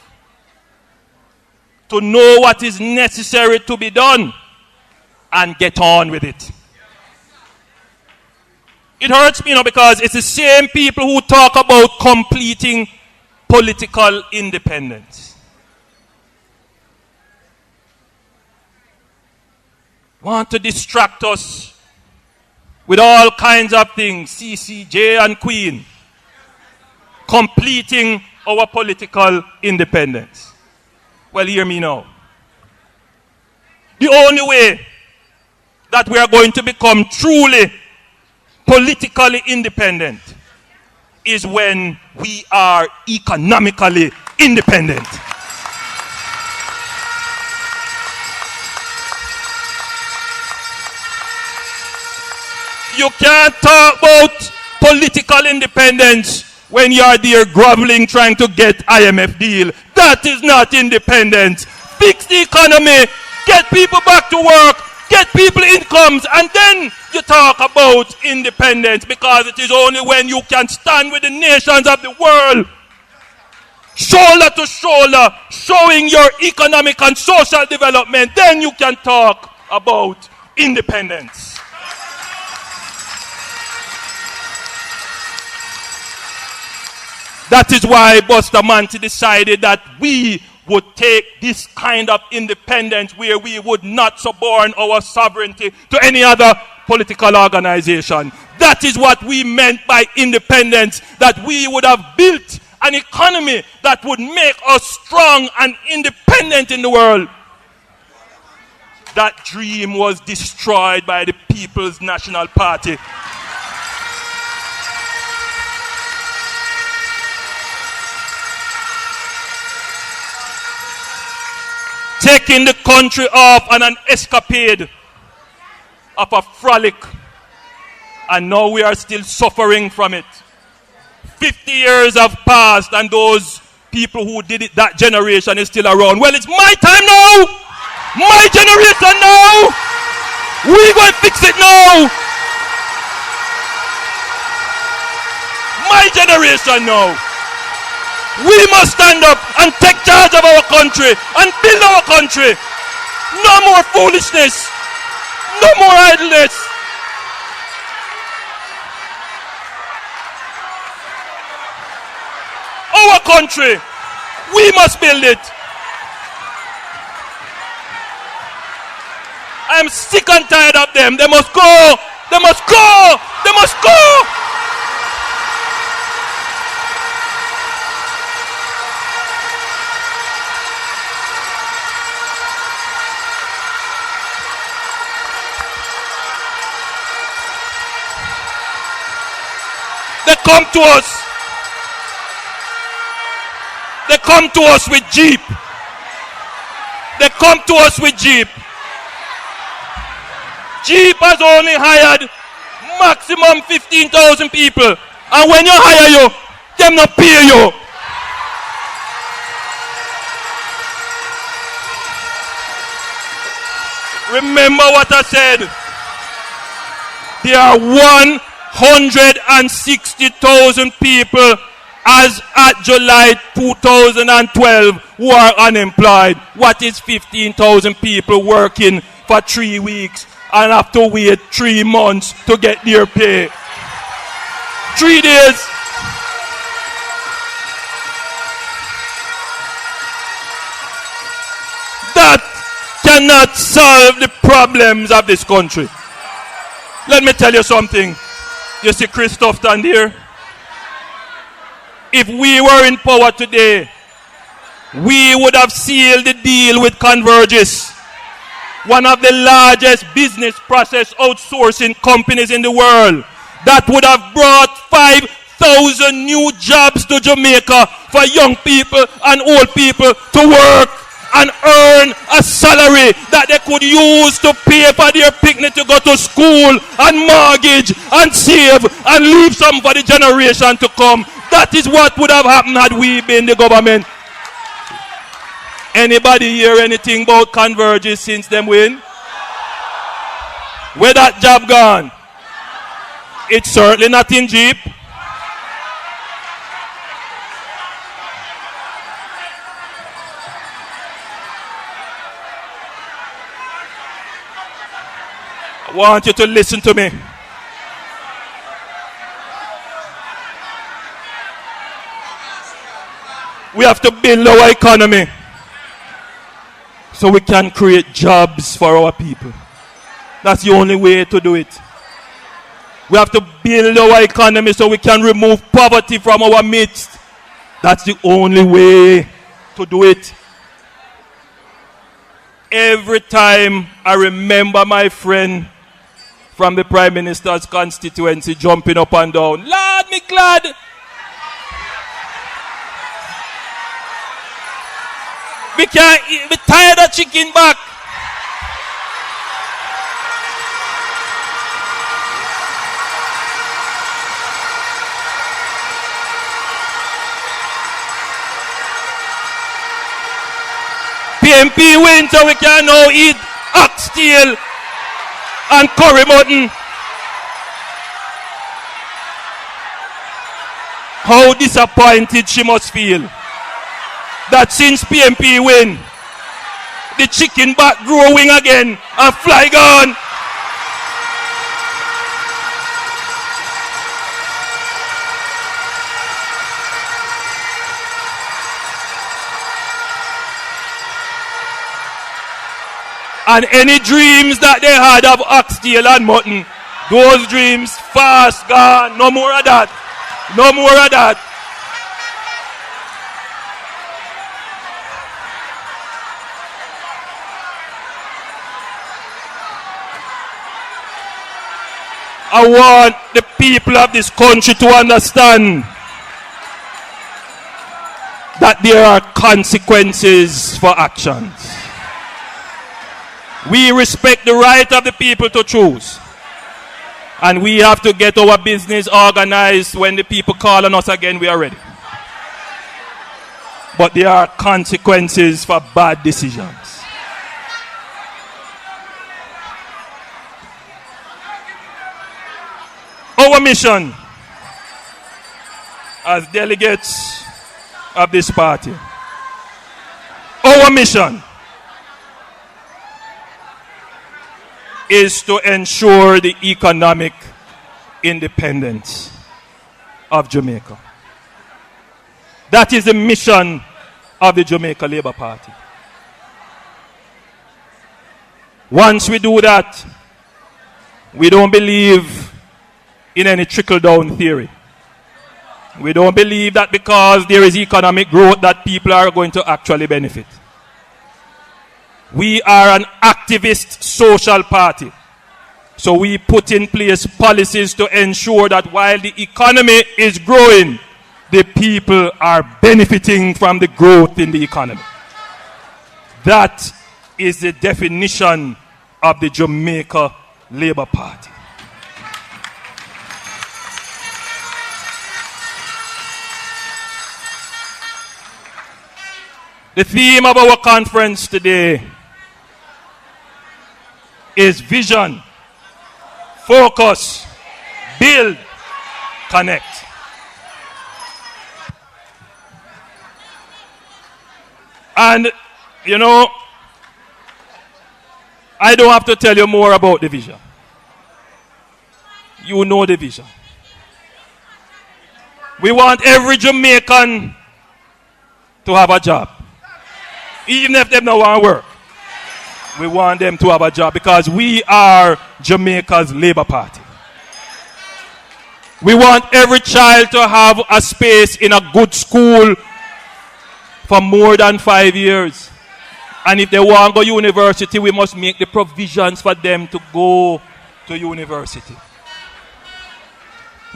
to know what is necessary to be done and get on with it. It hurts me, because it's the same people who talk about completing political independence. Want to distract us with all kinds of things, CCJ and Queen, completing our political independence. Well, hear me now. The only way that we are going to become truly politically independent is when we are economically independent. You can't talk about political independence when you are there groveling trying to get IMF deal. That is not independence. Fix the economy, get people back to work, get people incomes, and then you talk about independence, because it is only when you can stand with the nations of the world, shoulder to shoulder, showing your economic and social development, then you can talk about independence. That is why Bustamante decided that we would take this kind of independence where we would not suborn our sovereignty to any other political organization. That is what we meant by independence, that we would have built an economy that would make us strong and independent in the world. That dream was destroyed by the People's National Party. Taking the country off on an escapade of a frolic, and now we are still suffering from it. 50 years have passed and those people who did it, that generation, is still around. Well, it's my time now! My generation now! We're going to fix it now! My generation now! We must stand up and take charge of our country and build our country. No more foolishness. No more idleness. Our country, we must build it. I am sick and tired of them. They must go. They must go. They must go. They come to us. They come to us with Jeep. They come to us with Jeep. Jeep has only hired maximum 15,000 people. And when you hire you, them not pay you. Remember what I said. There are 160,000 people as at July 2012 who are unemployed. What is 15,000 people working for 3 weeks and have to wait 3 months to get their pay? 3 days. That cannot solve the problems of this country. Let me tell you something. You see Christophe down there? If we were in power today, we would have sealed the deal with Convergys, one of the largest business process outsourcing companies in the world, that would have brought 5,000 new jobs to Jamaica for young people and old people to work and earn a salary that they could use to pay for their picnic to go to school and mortgage and save and leave some for the generation to come. That is what would have happened had we been the government. Anybody hear anything about Converges since them win? Where that job gone? It's certainly not in Jeep. I want you to listen to me. We have to build our economy so we can create jobs for our people. That's the only way to do it. We have to build our economy so we can remove poverty from our midst. That's the only way to do it. Every time I remember my friend from the Prime Minister's constituency jumping up and down, Lord, me glad. We can't eat, we tired of chicken back. PMP win so we can now eat oxtail and curry mutton. How disappointed she must feel that since PMP win, the chicken back growing again and fly gone. And any dreams that they had of oxtail and mutton, those dreams fast gone. No more of that. No more of that. I want the people of this country to understand that there are consequences for actions. We respect the right of the people to choose. And we have to get our business organized. When the people call on us again, we are ready. But there are consequences for bad decisions. Our mission as delegates of this party, our mission is to ensure the economic independence of Jamaica. That is the mission of the Jamaica Labour Party. Once we do that, we don't believe in any trickle-down theory. We don't believe that because there is economic growth that people are going to actually benefit. We are an activist social party. So we put in place policies to ensure that while the economy is growing, the people are benefiting from the growth in the economy. That is the definition of the Jamaica Labour Party. The theme of our conference today is vision, focus, build, connect. And, you know, I don't have to tell you more about the vision. You know the vision. We want every Jamaican to have a job. Even if they don't want to work. We want them to have a job because we are Jamaica's Labour Party. We want every child to have a space in a good school for more than 5 years. And if they want to go to university, we must make the provisions for them to go to university.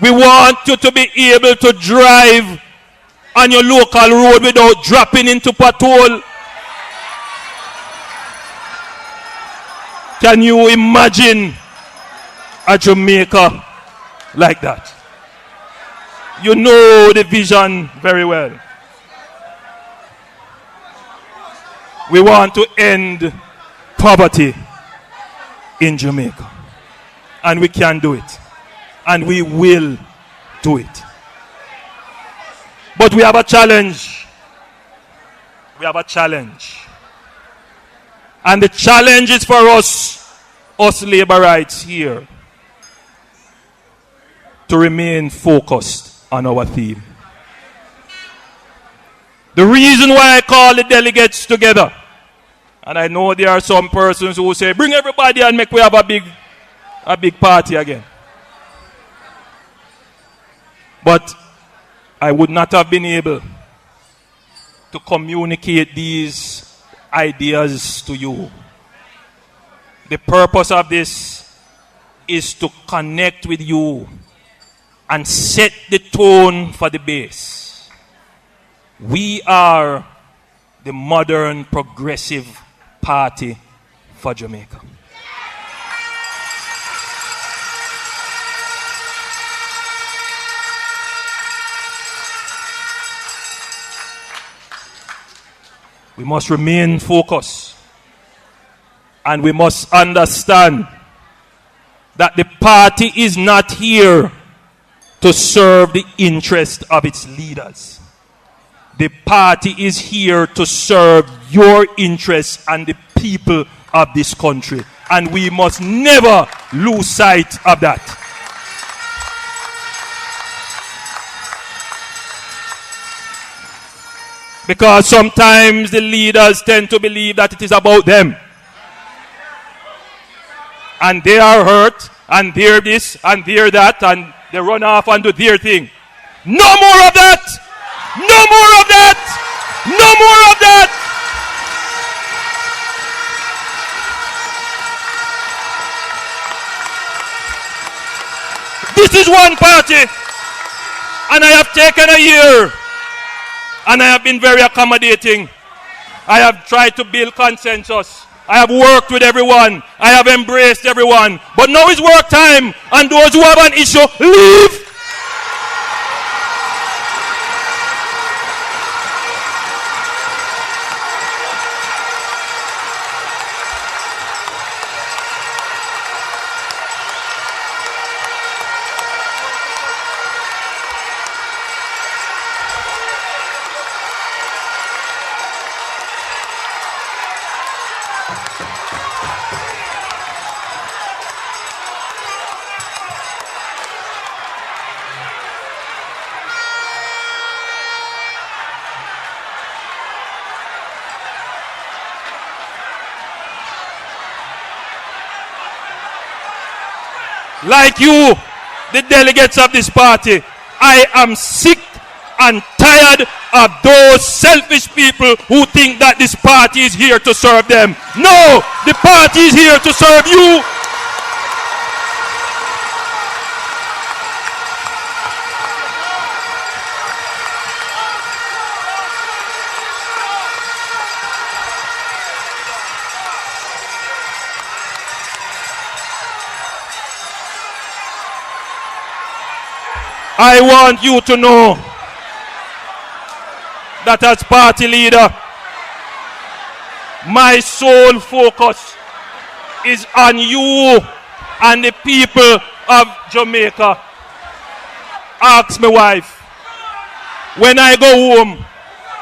We want you to be able to drive on your local road without dropping into pothole. Can you imagine a Jamaica like that? You know the vision very well. We want to end poverty in Jamaica. And we can do it. And we will do it. But we have a challenge. We have a challenge. And the challenge is for us labor rights here, to remain focused on our theme. The reason why I call the delegates together, and I know there are some persons who say, bring everybody and make we have a big party again. But I would not have been able to communicate these ideas to you. The purpose of this is to connect with you and set the tone for the base. We are the modern progressive party for Jamaica. We must remain focused, and we must understand that the party is not here to serve the interest of its leaders. The party is here to serve your interests and the people of this country, and we must never lose sight of that. Because sometimes the leaders tend to believe that it is about them. And they are hurt, and they're this, and they're that, and they run off and do their thing. No more of that! No more of that! No more of that! This is one party, and I have taken a year. And I have been very accommodating. I have tried to build consensus. I have worked with everyone. I have embraced everyone. But now is work time. And those who have an issue, leave. Like you, the delegates of this party, I am sick and tired of those selfish people who think that this party is here to serve them. No, the party is here to serve you. I want you to know that as party leader, my sole focus is on you and the people of Jamaica. Ask my wife. When I go home,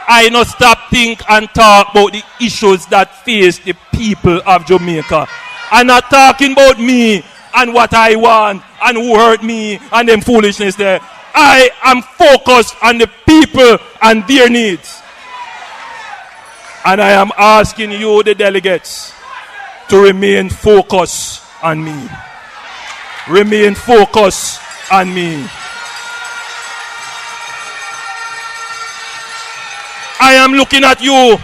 I not stop think and talk about the issues that face the people of Jamaica. I'm not talking about me and what I want and who hurt me and them foolishness there. I am focused on the people and their needs. And I am asking you, the delegates, to remain focused on me. Remain focused on me. I am looking at you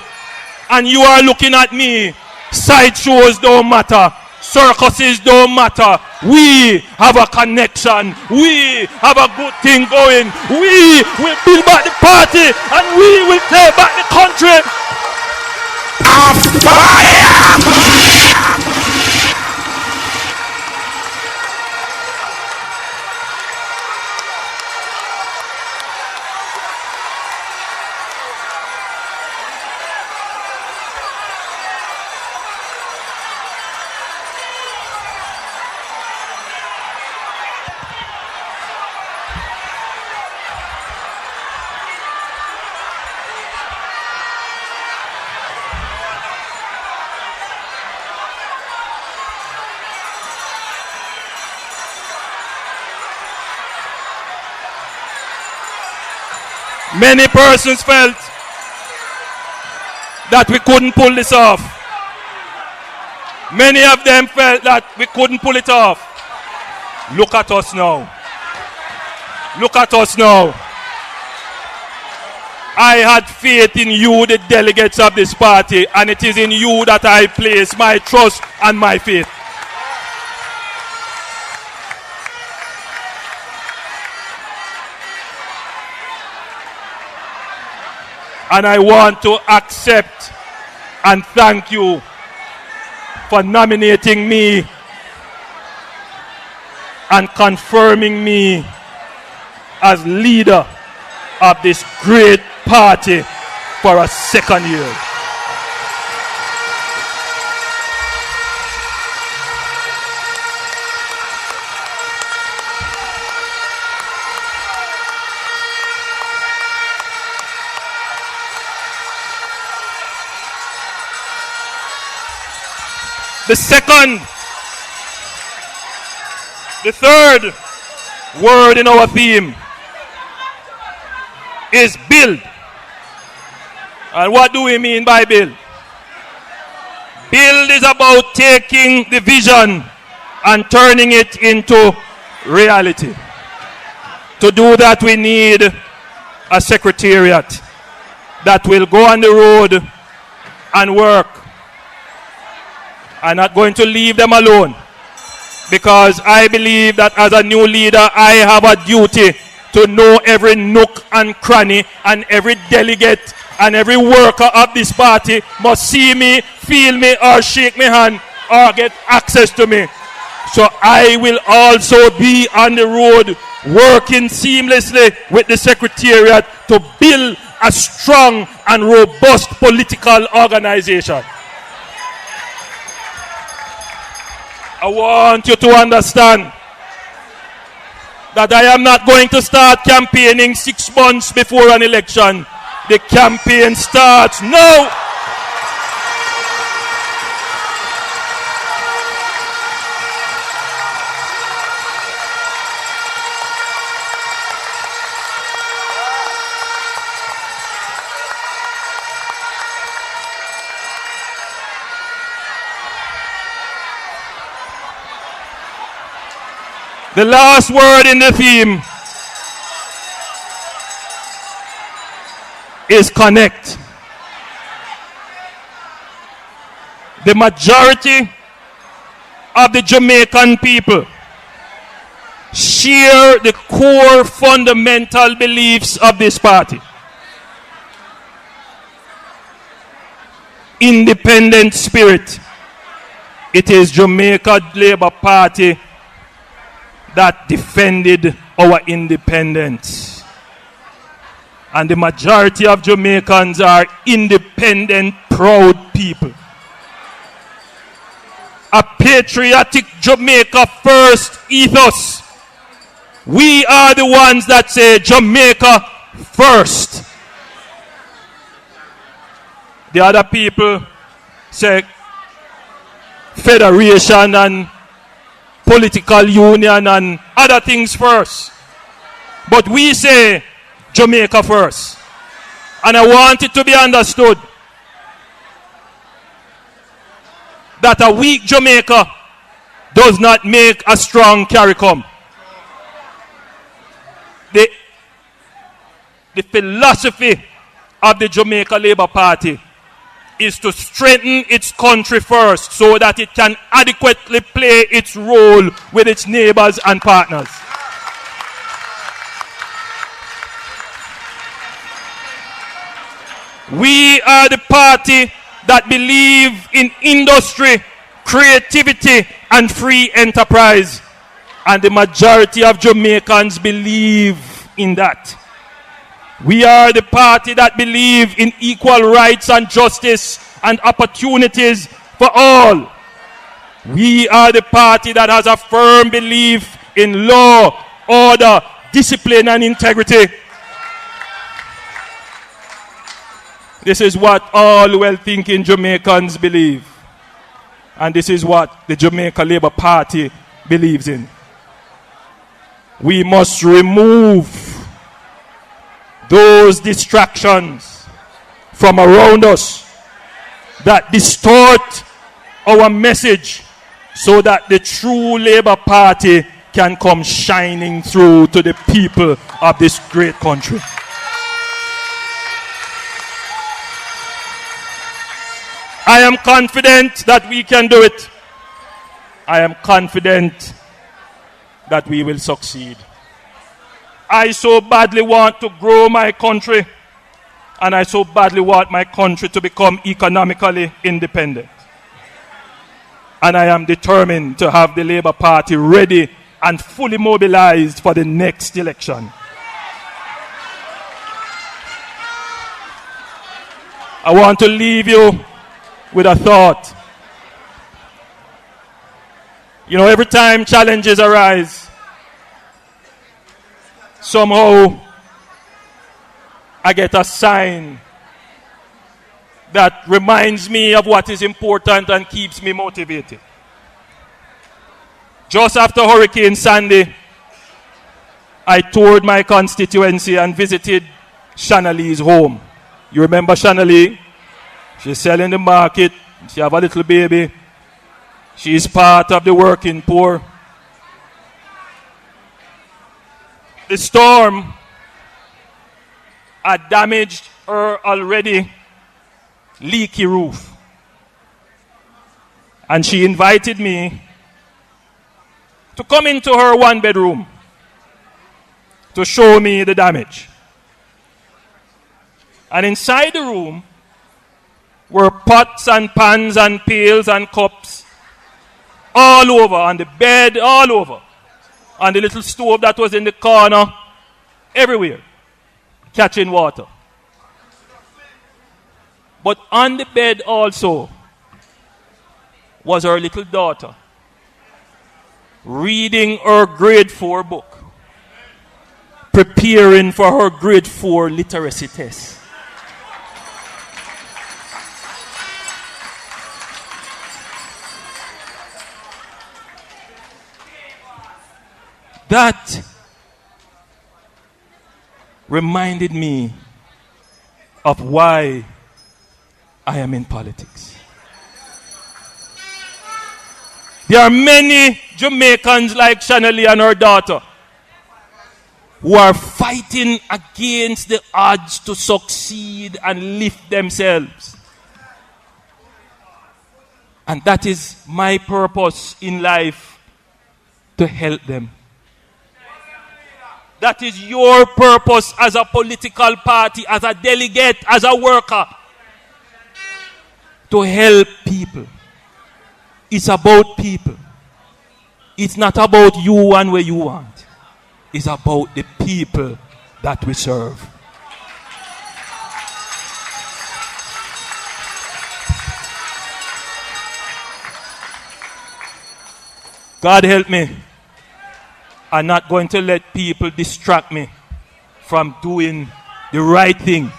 and you are looking at me. Sideshows don't matter. Circuses don't matter. We have a connection. We have a good thing going. We will build back the party and we will take back the country. Many persons felt that we couldn't pull this off. Many of them felt that we couldn't pull it off. Look at us now. Look at us now. I had faith in you, the delegates of this party, and it is in you that I place my trust and my faith. And I want to accept and thank you for nominating me and confirming me as leader of this great party for a second year. The third word in our theme is build. And what do we mean by build? Build is about taking the vision and turning it into reality. To do that, we need a secretariat that will go on the road and work. I'm not going to leave them alone, because I believe that as a new leader, I have a duty to know every nook and cranny, and every delegate and every worker of this party must see me, feel me, or shake my hand or get access to me. So I will also be on the road working seamlessly with the secretariat to build a strong and robust political organization. I want you to understand that I am not going to start campaigning 6 months before an election. The campaign starts now. The last word in the theme is connect. The majority of the Jamaican people share the core fundamental beliefs of this party. Independent spirit. It is Jamaica Labour Party that defended our independence. And the majority of Jamaicans are independent, proud people. A patriotic Jamaica first ethos. We are the ones that say Jamaica first. The other people say federation and political union and other things first. But we say Jamaica first. And I want it to be understood that a weak Jamaica does not make a strong CARICOM. The philosophy of the Jamaica Labour Party is to strengthen its country first so that it can adequately play its role with its neighbors and partners. We are the party that believe in industry, creativity, and free enterprise. And the majority of Jamaicans believe in that. We are the party that believe in equal rights and justice and opportunities for all. We are the party that has a firm belief in law, order, discipline, and integrity. This is what all well-thinking Jamaicans believe. And this is what the Jamaica Labour Party believes in. We must remove those distractions from around us that distort our message so that the true Labour Party can come shining through to the people of this great country. I am confident that we can do it. I am confident that we will succeed. I so badly want to grow my country, and I so badly want my country to become economically independent. And I am determined to have the Labour Party ready and fully mobilized for the next election. I want to leave you with a thought. You know, every time challenges arise, somehow I get a sign that reminds me of what is important and keeps me motivated. Just after Hurricane Sandy, I toured my constituency and visited Shanali's home. You remember Shanali? She's selling the market. She have a little baby. She is part of the working poor. The storm had damaged her already leaky roof. And she invited me to come into her one-bedroom to show me the damage. And inside the room were pots and pans and pails and cups all over, on the bed, all over, on the little stove that was in the corner, everywhere, catching water. But on the bed also was her little daughter, reading her grade 4 book, preparing for her grade 4 literacy test. That reminded me of why I am in politics. There are many Jamaicans like Shanali and her daughter who are fighting against the odds to succeed and lift themselves. And that is my purpose in life, to help them. That is your purpose as a political party, as a delegate, as a worker. To help people. It's about people. It's not about you and where you want. It's about the people that we serve. God help me. I'm not going to let people distract me from doing the right thing.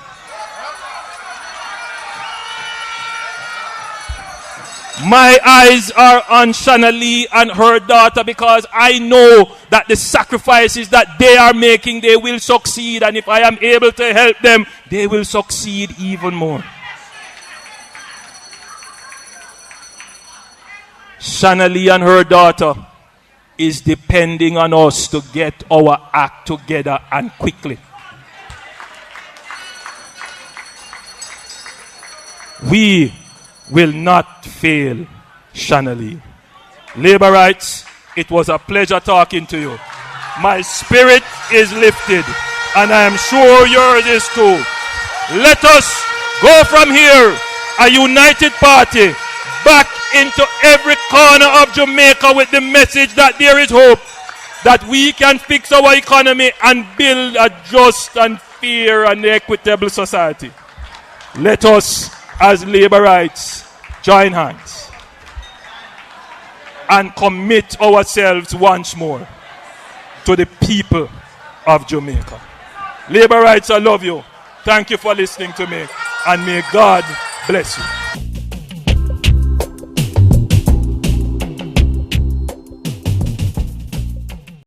My eyes are on Shanali and her daughter, because I know that the sacrifices that they are making, they will succeed. And if I am able to help them, they will succeed even more. Shanali and her daughter is depending on us to get our act together, and quickly. We will not fail Shanali. Labourites, it was a pleasure talking to you. My spirit is lifted, and I am sure yours is too. Let us go from here, a united party, back into every corner of Jamaica with the message that there is hope, that we can fix our economy and build a just and fair and equitable society. Let us, as Labourites, join hands and commit ourselves once more to the people of Jamaica. Labourites, I love you. Thank you for listening to me, and may God bless you.